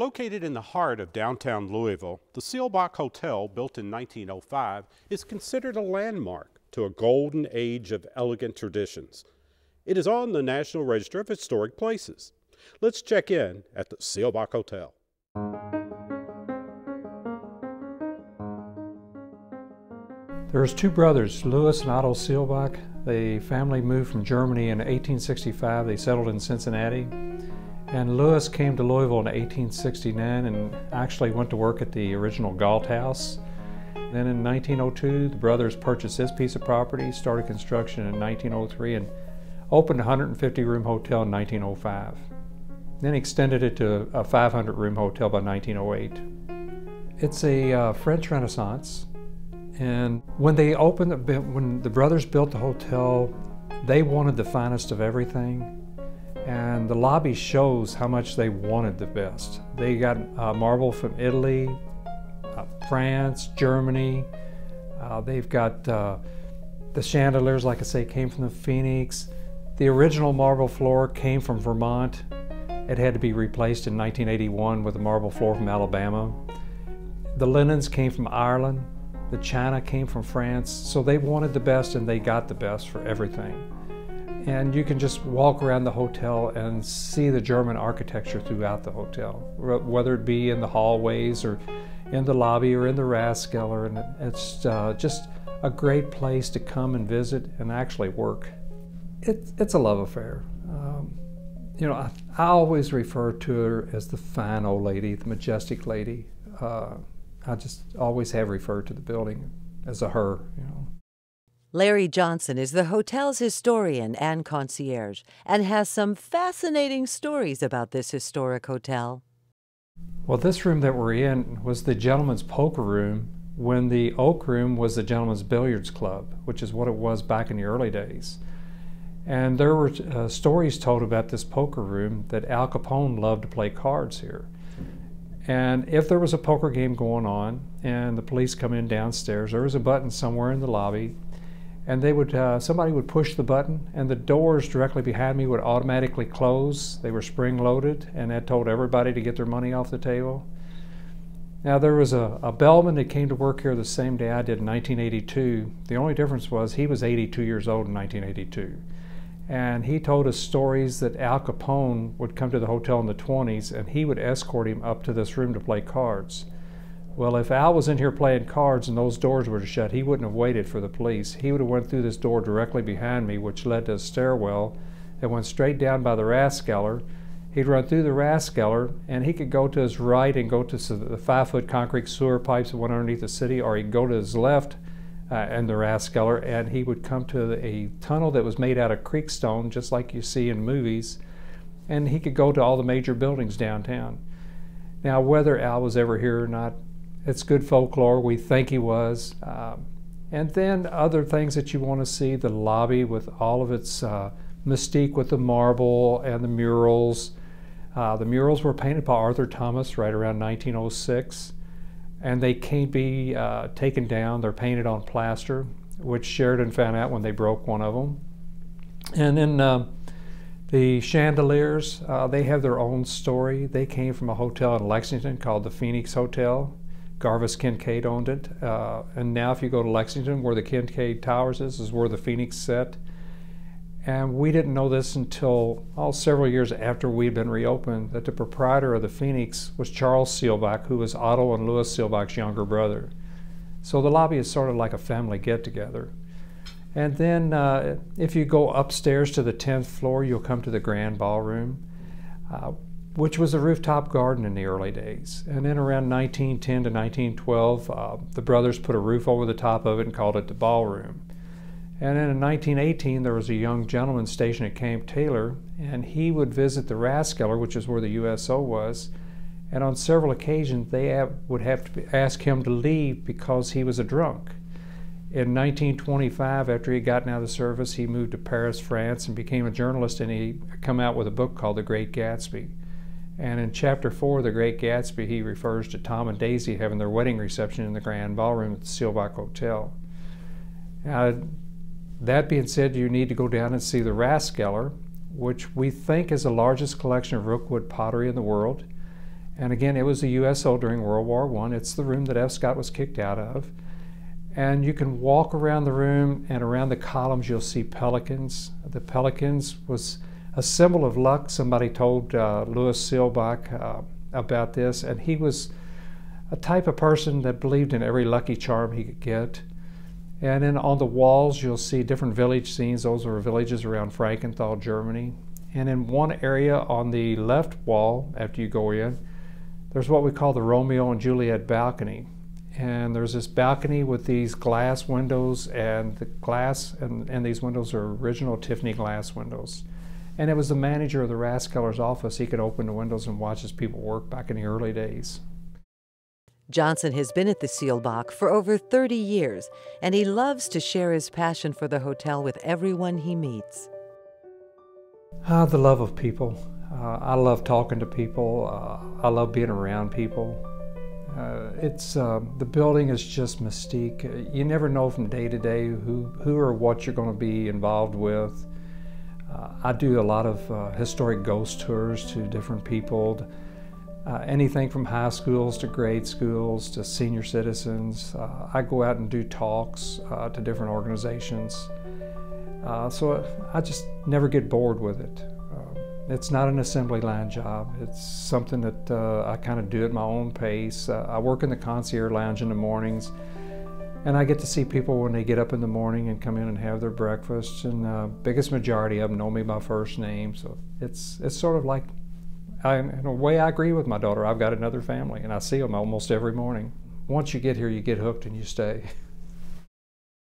Located in the heart of downtown Louisville, the Seelbach Hotel, built in 1905, is considered a landmark to a golden age of elegant traditions. It is on the National Register of Historic Places. Let's check in at the Seelbach Hotel. There's two brothers, Louis and Otto Seelbach. The family moved from Germany in 1865. They settled in Cincinnati. And Louis came to Louisville in 1869 and actually went to work at the original Galt House. Then in 1902, the brothers purchased this piece of property, started construction in 1903, and opened a 150-room hotel in 1905. Then extended it to a 500-room hotel by 1908. It's a French Renaissance. And when they opened, when the brothers built the hotel, they wanted the finest of everything. And the lobby shows how much they wanted the best. They got marble from Italy, France, Germany. They've got the chandeliers, like I say, came from the Phoenix. The original marble floor came from Vermont. It had to be replaced in 1981 with a marble floor from Alabama. The linens came from Ireland. The china came from France. So they wanted the best, and they got the best for everything. And you can just walk around the hotel and see the German architecture throughout the hotel, whether it be in the hallways or in the lobby or in the Rathskeller. And it's just a great place to come and visit and actually work. It's a love affair. You know, I always refer to her as the fine old lady, the majestic lady. I just always have referred to the building as a her, you know. Larry Johnson is the hotel's historian and concierge and has some fascinating stories about this historic hotel. Well, this room that we're in was the gentleman's poker room when the Oak Room was the gentleman's billiards club, which is what it was back in the early days. And there were stories told about this poker room that Al Capone loved to play cards here. And if there was a poker game going on and the police come in downstairs, there was a button somewhere in the lobby, and they would somebody would push the button, and the doors directly behind me would automatically close. They were spring-loaded, and that told everybody to get their money off the table. Now, there was a bellman that came to work here the same day I did in 1982. The only difference was he was 82 years old in 1982. And he told us stories that Al Capone would come to the hotel in the 20s, and he would escort him up to this room to play cards. Well, if Al was in here playing cards and those doors were shut, he wouldn't have waited for the police. He would have went through this door directly behind me, which led to a stairwell that went straight down by the Rathskeller. He'd run through the Rathskeller, and he could go to his right and go to the 5-foot concrete sewer pipes that went underneath the city, or he'd go to his left in the Rathskeller, and he would come to a tunnel that was made out of creek stone, just like you see in movies, and he could go to all the major buildings downtown. Now, whether Al was ever here or not, it's good folklore. We think he was. And then other things that you want to see, the lobby with all of its mystique with the marble and the murals. The murals were painted by Arthur Thomas right around 1906, and they can't be taken down. They're painted on plaster, which Sheridan found out when they broke one of them. And then the chandeliers, they have their own story. They came from a hotel in Lexington called the Phoenix Hotel. Garvis Kincaid owned it, and now if you go to Lexington, where the Kincaid Towers is where the Phoenix set. And we didn't know this until several years after we'd been reopened, that the proprietor of the Phoenix was Charles Seelbach, who was Otto and Louis Seelbach's younger brother. So the lobby is sort of like a family get-together. And then if you go upstairs to the 10th floor, you'll come to the Grand Ballroom, which was a rooftop garden in the early days. And then around 1910 to 1912, the brothers put a roof over the top of it and called it the ballroom. And then in 1918, there was a young gentleman stationed at Camp Taylor, and he would visit the Rathskeller, which is where the USO was, and on several occasions they would have to ask him to leave because he was a drunk. In 1925, after he had gotten out of the service, he moved to Paris, France, and became a journalist, and he came out with a book called The Great Gatsby. And in Chapter 4 of The Great Gatsby, he refers to Tom and Daisy having their wedding reception in the Grand Ballroom at the Seelbach Hotel. Now, that being said, you need to go down and see the Rathskeller, which we think is the largest collection of Rookwood pottery in the world. And again, it was a USO during World War I. It's the room that F. Scott was kicked out of. And you can walk around the room, and around the columns you'll see pelicans. The pelicans was a symbol of luck. Somebody told Louis Seelbach about this, and he was a type of person that believed in every lucky charm he could get. And then on the walls you'll see different village scenes. Those are villages around Frankenthal, Germany. And in one area on the left wall, after you go in, there's what we call the Romeo and Juliet balcony. And there's this balcony with these glass windows, and the glass and these windows are original Tiffany glass windows. And it was the manager of the Rathskeller's office. He could open the windows and watch his people work back in the early days. Johnson has been at the Seelbach for over 30 years, and he loves to share his passion for the hotel with everyone he meets. The love of people. I love talking to people. I love being around people. The building is just mystique. You never know from day to day who or what you're going to be involved with. I do a lot of historic ghost tours to different people. Anything from high schools to grade schools to senior citizens. I go out and do talks to different organizations. So I just never get bored with it. It's not an assembly line job. It's something that I kind of do at my own pace. I work in the concierge lounge in the mornings, and I get to see people when they get up in the morning and come in and have their breakfast, and the biggest majority of them know me by first name. So it's sort of like, in a way, I agree with my daughter. I've got another family, and I see them almost every morning. Once you get here, you get hooked and you stay.